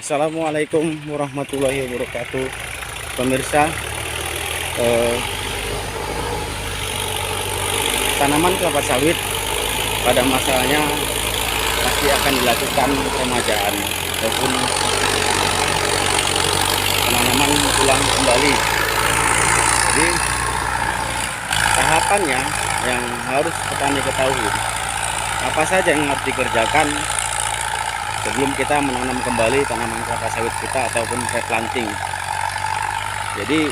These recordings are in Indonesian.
Assalamualaikum warahmatullahi wabarakatuh, pemirsa. eh, Tanaman kelapa sawit pada masanya pasti akan dilakukan remajaan ataupun penanaman ulang kembali. Jadi tahapannya yang harus petani ketahui, apa saja yang harus dikerjakan sebelum kita menanam kembali tanaman kelapa sawit kita ataupun replanting. Jadi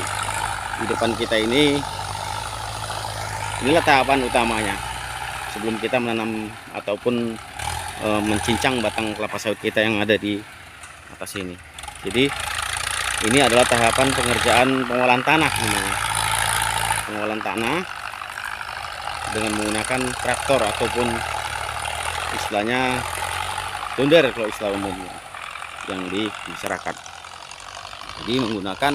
di depan kita inilah tahapan utamanya sebelum kita menanam ataupun mencincang batang kelapa sawit kita yang ada di atas ini. Jadi ini adalah tahapan pengerjaan pengolahan tanah namanya. Pengolahan tanah dengan menggunakan traktor ataupun istilahnya tonder kalau istilah umumnya yang di masyarakat. Jadi menggunakan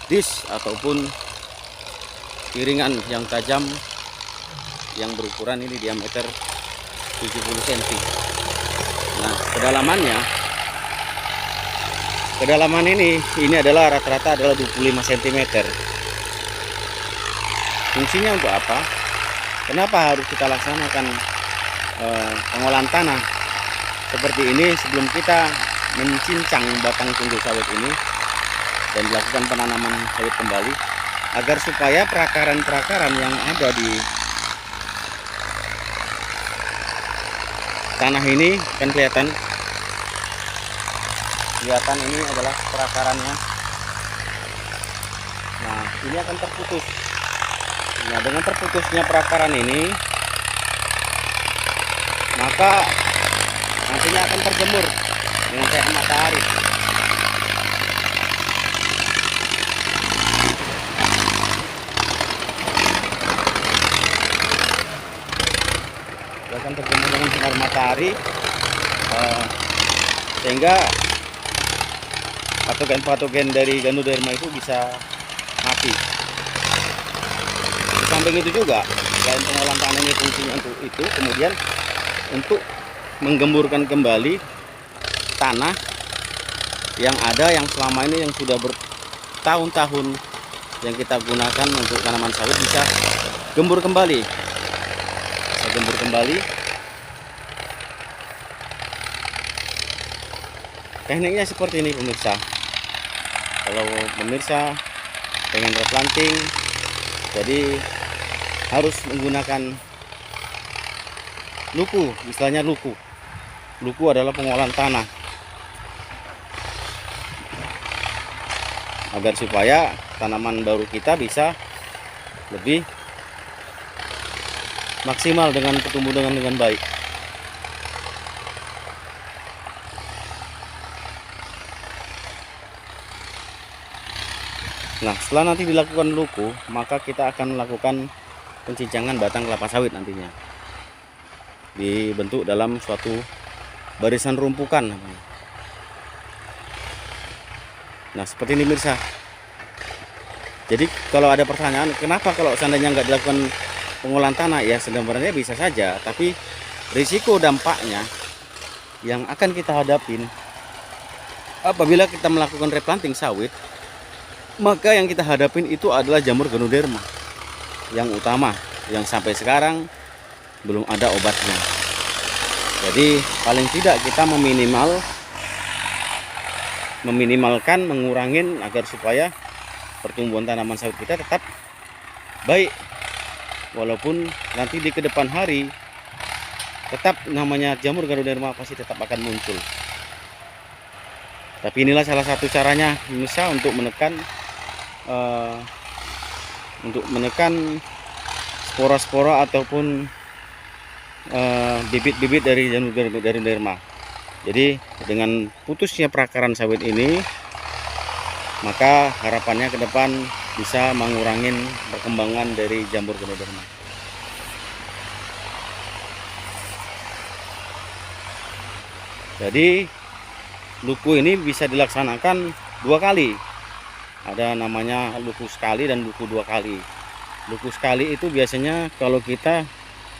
disk ataupun piringan yang tajam yang berukuran ini diameter 70 cm. Nah, kedalaman ini adalah rata-rata adalah 25 cm. Fungsinya untuk apa? Kenapa harus kita laksanakan pengolahan tanah seperti ini sebelum kita mencincang batang tunggu sawit ini dan dilakukan penanaman sawit kembali, agar supaya perakaran-perakaran yang ada di tanah ini kan kelihatan ini adalah perakarannya. Nah, ini akan terputus. Nah, dengan terputusnya perakaran ini, maka nantinya akan terjemur dengan cahaya matahari. Akan terjemur dengan sinar matahari, sehingga patogen-patogen dari Ganoderma itu bisa mati. Di samping itu juga, selain pengolahan tanah ini fungsinya untuk itu, kemudian untuk menggemburkan kembali tanah yang ada yang selama ini yang sudah bertahun-tahun yang kita gunakan untuk tanaman sawit bisa gembur kembali. Gembur kembali. Tekniknya seperti ini, pemirsa. Kalau pemirsa pengen replanting, jadi harus menggunakan luku, istilahnya luku. Luku adalah pengolahan tanah, agar supaya tanaman baru kita bisa lebih maksimal dengan tumbuh dengan baik. Nah, setelah nanti dilakukan luku, maka kita akan melakukan pencincangan batang kelapa sawit nantinya. Dibentuk dalam suatu barisan rumpukan namanya. Nah, seperti ini pemirsa. Jadi kalau ada pertanyaan, kenapa kalau seandainya nggak dilakukan pengolahan tanah, ya sebenarnya bisa saja, tapi risiko dampaknya yang akan kita hadapin apabila kita melakukan replanting sawit, maka yang kita hadapin itu adalah jamur Ganoderma yang utama, yang sampai sekarang belum ada obatnya. Jadi paling tidak kita meminimalkan, mengurangin agar supaya pertumbuhan tanaman sawit kita tetap baik. Walaupun nanti di kedepan hari tetap namanya jamur Ganoderma pasti tetap akan muncul. Tapi inilah salah satu caranya misal untuk menekan spora-spora ataupun bibit-bibit dari jamur Ganoderma. Jadi dengan putusnya perakaran sawit ini, maka harapannya ke depan bisa mengurangi perkembangan dari jamur Ganoderma. Jadi luku ini bisa dilaksanakan 2 kali. Ada namanya luku sekali dan luku 2 kali. Luku sekali itu biasanya kalau kita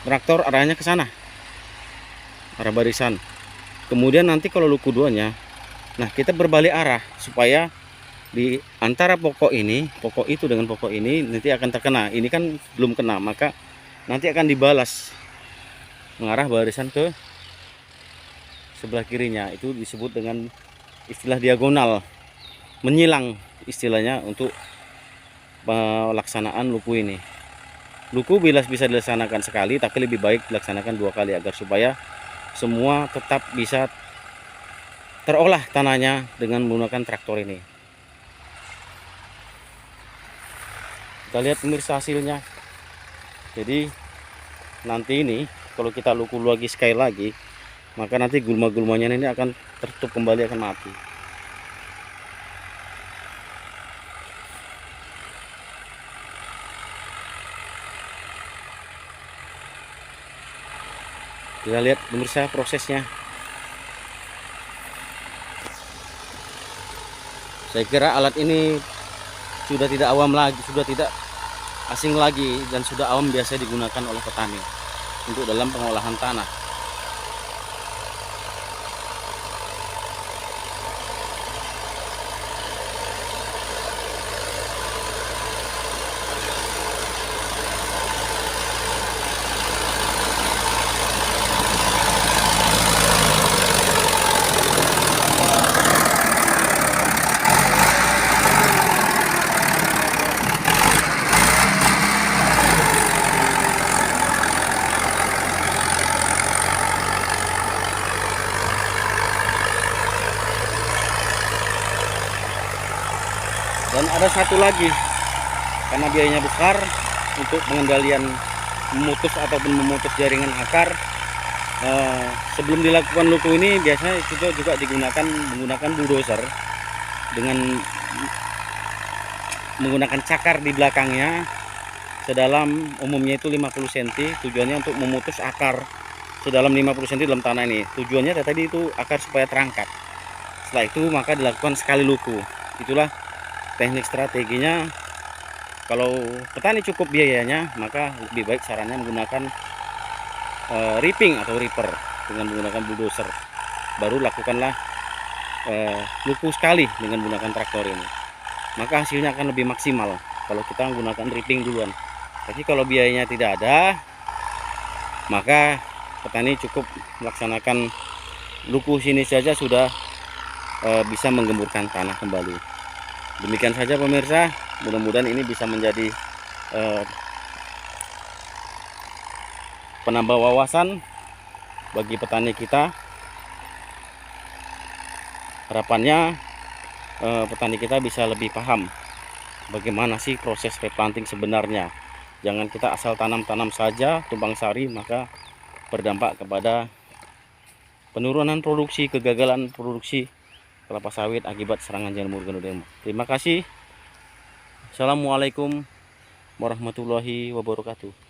traktor arahnya ke sana, arah barisan. Kemudian nanti kalau luku duanya, nah kita berbalik arah supaya di antara pokok itu dengan pokok ini nanti akan terkena. Ini kan belum kena, maka nanti akan dibalas mengarah barisan ke sebelah kirinya. Itu disebut dengan istilah diagonal, menyilang istilahnya untuk pelaksanaan luku ini. Luku bila bisa dilaksanakan sekali, tapi lebih baik dilaksanakan 2 kali agar supaya semua tetap bisa terolah tanahnya dengan menggunakan traktor ini. Kita lihat pemirsa hasilnya. Jadi nanti ini kalau kita luku lagi sekali lagi, maka nanti gulma-gulmanya ini akan tertutup kembali, akan mati. Kita lihat pemirsa prosesnya. Saya kira alat ini sudah tidak awam lagi, sudah tidak asing lagi, dan sudah awam biasa digunakan oleh petani untuk dalam pengolahan tanah. Dan ada satu lagi, karena biayanya besar untuk pengendalian memutus jaringan akar. Sebelum dilakukan luku ini biasanya itu juga menggunakan bulldozer dengan menggunakan cakar di belakangnya sedalam umumnya itu 50 cm. Tujuannya untuk memutus akar sedalam 50 cm dalam tanah ini. Tujuannya tadi itu akar supaya terangkat. Setelah itu maka dilakukan sekali luku. Itulah teknik strateginya. Kalau petani cukup biayanya, maka lebih baik sarannya menggunakan ripping atau ripper dengan menggunakan bulldozer. Baru lakukanlah luku sekali dengan menggunakan traktor ini, maka hasilnya akan lebih maksimal kalau kita menggunakan ripping duluan. Jadi kalau biayanya tidak ada, maka petani cukup melaksanakan luku sini saja sudah bisa menggemburkan tanah kembali. Demikian saja pemirsa, mudah-mudahan ini bisa menjadi penambah wawasan bagi petani kita. Harapannya petani kita bisa lebih paham bagaimana sih proses replanting sebenarnya. Jangan kita asal tanam-tanam saja tumpang sari, maka berdampak kepada penurunan produksi, kegagalan produksi kelapa sawit akibat serangan jamur gandum. Terima kasih. Assalamualaikum warahmatullahi wabarakatuh.